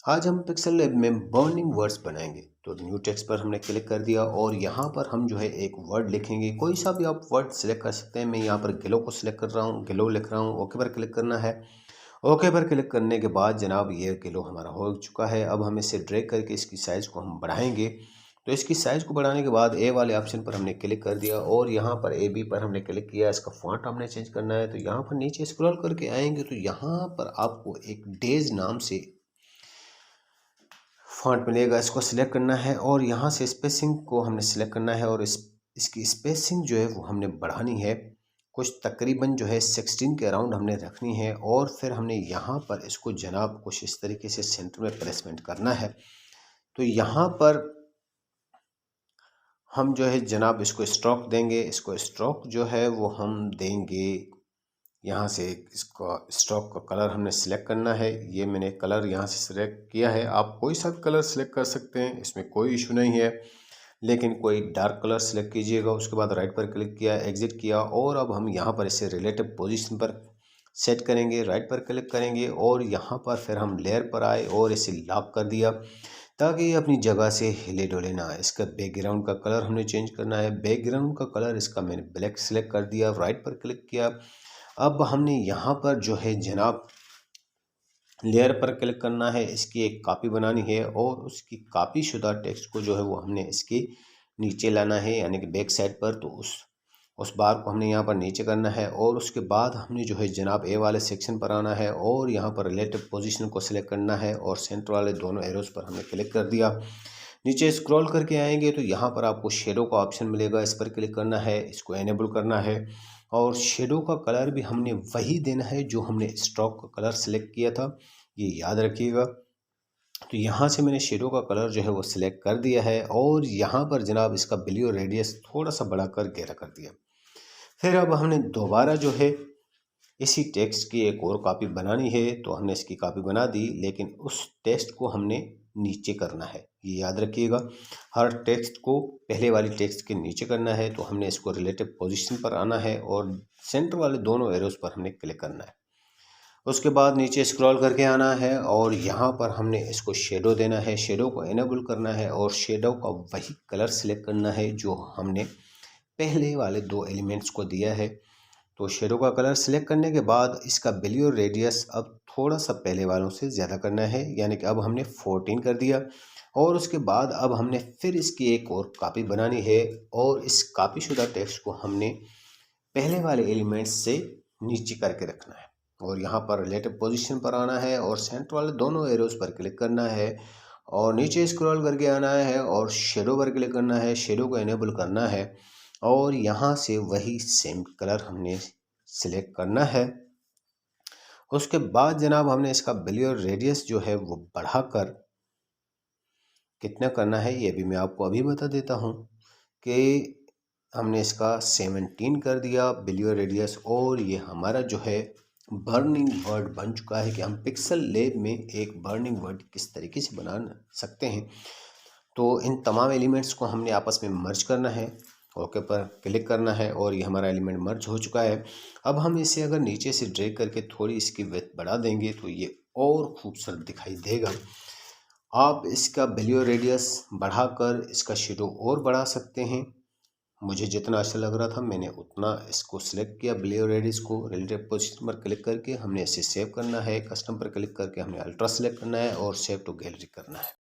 आज हम pixel lab में बर्निंग वर्ड्स बनाएंगे। तो न्यू टेक्स्ट पर हमने क्लिक कर दिया और यहाँ पर हम जो है एक वर्ड लिखेंगे। कोई सा भी आप वर्ड सिलेक्ट कर सकते हैं। मैं यहाँ पर गिलो को सिलेक्ट कर रहा हूँ, गिलो लिख रहा हूँ। ओके पर क्लिक करना है। ओके पर क्लिक करने के बाद जनाब ये गिलो हमारा हो चुका है। अब हम इसे ड्रैग करके इसकी साइज़ को हम बढ़ाएंगे। तो इसकी साइज़ को बढ़ाने के बाद ए वाले ऑप्शन पर हमने क्लिक कर दिया और यहाँ पर ए बी पर हमने क्लिक किया। इसका फॉन्ट हमने चेंज करना है। तो यहाँ पर नीचे स्क्रॉल करके आएंगे तो यहाँ पर आपको एक डेज नाम से फॉन्ट मिलेगा। इसको सिलेक्ट करना है और यहाँ से स्पेसिंग को हमने सिलेक्ट करना है और इसकी स्पेसिंग जो है वो हमने बढ़ानी है। कुछ तकरीबन जो है 16 के अराउंड हमने रखनी है और फिर हमने यहाँ पर इसको जनाब कुछ इस तरीके से सेंटर में प्लेसमेंट करना है। तो यहाँ पर हम जो है जनाब इसको स्ट्रोक देंगे। इसको स्ट्रोक जो है वो हम देंगे यहाँ से। इसका स्ट्रोक का कलर हमने सिलेक्ट करना है। ये मैंने कलर यहाँ से सिलेक्ट किया है। आप कोई सा कलर सिलेक्ट कर सकते हैं, इसमें कोई इशू नहीं है, लेकिन कोई डार्क कलर सिलेक्ट कीजिएगा। उसके बाद राइट पर क्लिक किया, एग्जिट किया और अब हम यहाँ पर इसे रिलेटिव पोजीशन पर सेट करेंगे। राइट पर क्लिक करेंगे और यहाँ पर फिर हम लेयर पर आए और इसे लॉक कर दिया ताकि ये अपनी जगह से हिले डुले ना। इसका बैकग्राउंड का कलर हमने चेंज करना है। बैकग्राउंड का कलर इसका मैंने ब्लैक सिलेक्ट कर दिया, राइट पर क्लिक किया। अब हमने यहाँ पर जो है जनाब लेयर पर क्लिक करना है, इसकी एक कॉपी बनानी है और उसकी कॉपी शुदा टेक्स्ट को जो है वो हमने इसके नीचे लाना है, यानी कि बैक साइड पर। तो उस बार को हमने यहाँ पर नीचे करना है और उसके बाद हमने जो है जनाब ए वाले सेक्शन पर आना है और यहाँ पर रिलेटिव पोजीशन को सिलेक्ट करना है और सेंटर वाले दोनों एरोज पर हमने क्लिक कर दिया। नीचे स्क्रॉल करके आएंगे तो यहाँ पर आपको शेडो का ऑप्शन मिलेगा, इस पर क्लिक करना है, इसको एनेबल करना है और शेडो का कलर भी हमने वही देना है जो हमने स्ट्रोक का कलर सिलेक्ट किया था, ये याद रखिएगा। तो यहाँ से मैंने शेडो का कलर जो है वो सिलेक्ट कर दिया है और यहाँ पर जनाब इसका बिलियो रेडियस थोड़ा सा बढ़ाकर गहरा कर दिया। फिर अब हमने दोबारा जो है इसी टेक्स्ट की एक और कॉपी बनानी है। तो हमने इसकी कॉपी बना दी, लेकिन उस टेक्स्ट को हमने नीचे करना है, ये याद रखिएगा। हर टेक्स्ट को पहले वाली टेक्स्ट के नीचे करना है। तो हमने इसको रिलेटिव पोजीशन पर आना है और सेंटर वाले दोनों एरोज पर हमने क्लिक करना है। उसके बाद नीचे स्क्रॉल करके आना है और यहाँ पर हमने इसको शेडो देना है, शेडो को इनेबल करना है और शेडो का वही कलर सिलेक्ट करना है जो हमने पहले वाले दो एलिमेंट्स को दिया है। तो शेडो का कलर सिलेक्ट करने के बाद इसका बिलियो रेडियस अब थोड़ा सा पहले वालों से ज़्यादा करना है, यानी कि अब हमने 14 कर दिया। और उसके बाद अब हमने फिर इसकी एक और कॉपी बनानी है और इस कॉपी शुदा टेक्स्ट को हमने पहले वाले एलिमेंट्स से नीचे करके रखना है और यहाँ पर रिलेटिव पोजीशन पर आना है और सेंटर वाले दोनों एरोज पर क्लिक करना है और नीचे स्क्रॉल करके आना है और शेडो पर क्लिक करना है, शेडो को इनेबल करना है और यहाँ से वही सेम कलर हमने सिलेक्ट करना है। उसके बाद जनाब हमने इसका बिलियो रेडियस जो है वो बढ़ाकर कितना करना है ये भी मैं आपको अभी बता देता हूँ कि हमने इसका 17 कर दिया बिलियो रेडियस और ये हमारा जो है बर्निंग वर्ड बन चुका है कि हम पिक्सल लैब में एक बर्निंग वर्ड किस तरीके से बना सकते हैं। तो इन तमाम एलिमेंट्स को हमने आपस में मर्ज करना है, ओके पर क्लिक करना है और ये हमारा एलिमेंट मर्ज हो चुका है। अब हम इसे अगर नीचे से ड्रैग करके थोड़ी इसकी विड्थ बढ़ा देंगे तो ये और खूबसूरत दिखाई देगा। आप इसका बिलियो रेडियस बढ़ाकर इसका शेडो और बढ़ा सकते हैं। मुझे जितना अच्छा लग रहा था मैंने उतना इसको सिलेक्ट किया। बिलियो रेडियस को रिलेटिव पोजीशन पर क्लिक करके हमने इसे सेव करना है, कस्टम पर क्लिक करके हमने अल्ट्रा सेलेक्ट करना है और सेव टू गैलरी करना है।